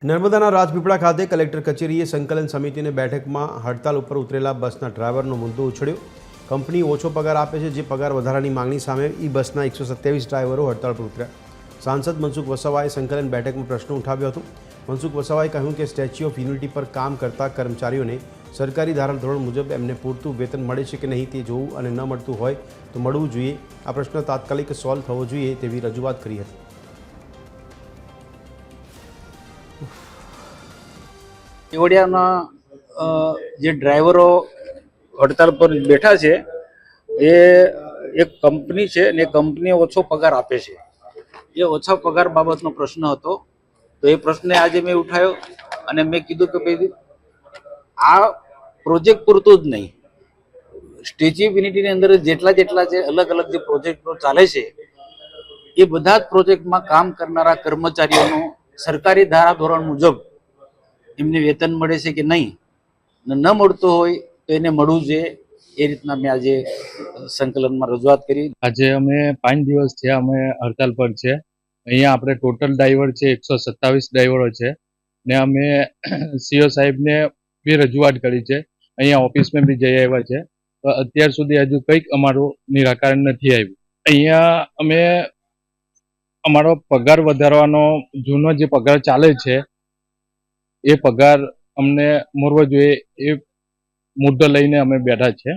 નર્મદાના રાજપીપળા ખાતે કલેક્ટર કચેરીએ સંકલન સમિતિની બેઠકમાં હડતાલ ઉપર ઉતરેલા બસના ડ્રાઈવરનો મુદ્દો ઉછળ્યો। કંપની ઓછો પગાર આપે છે, જે પગાર વધારાની માંગણી સામે બસના 127 ડ્રાઈવરો હડતાલ પર ઉતર્યા। સાંસદ મનસુખ વસાવાએ સંકલન બેઠકમાં પ્રશ્ન ઉઠાવ્યો હતો। મનસુખ વસાવાએ કહ્યું કે સ્ટેચ્યુ ઓફ યુનિટી પર કામ કરતા કર્મચારીઓને સરકારી ધારાધોરણ મુજબ એમને પૂરતું વેતન મળે છે કે નહીં તે જોવું અને ન મળતું હોય તો મળવું જોઈએ। આ પ્રશ્ન તાત્કાલિક સોલ્વ થવો જોઈએ તેવી રજૂઆત કરી હતી। કેવડિયાના જે ડ્રાઈવરો હડતાલ પર બેઠા છે એ એક કંપની છે અને કંપની ઓછો પગાર આપે છે। એ ઓછા પગાર બાબતનો પ્રશ્ન હતો, તો એ પ્રશ્ને આજે મેં ઉઠાવ્યો અને મેં કીધું કે ભાઈ આ પ્રોજેક્ટ પૂરતું જ નહીં, સ્ટેચ્યુ ઓફ યુનિટીની અંદર જેટલા જે અલગ અલગ જે પ્રોજેક્ટો ચાલે છે એ બધા જ પ્રોજેક્ટમાં કામ કરનારા કર્મચારીઓનું સરકારી ધારાધોરણ મુજબ એમને વેતન મળે છે કે નહીં, ન મળતું હોય તો એને મળવું જોઈએ। એ રીતના મેં આજે સંકલનમાં રજૂઆત કરી। આજે અમે 5 દિવસ થયા અમે હડતાલ પર છે। અહીંયા આપણે ટોટલ ડ્રાઈવર છે 127 ડ્રાઈવરો છે ને અમે સીઓ સાહેબને બી રજૂઆત કરી છે, અહીંયા ઓફિસમાં બી જઈ આવ્યા છે, તો અત્યાર સુધી હજુ કંઈક અમારું નિરાકરણ નથી આવ્યું। અહીંયા અમે અમારો પગાર વધારવાનો જૂનો જે પગાર ચાલે છે એ પગાર અમને મળવો જોઈએ, એ મુદ્દો લઈને અમે બેઠા છે।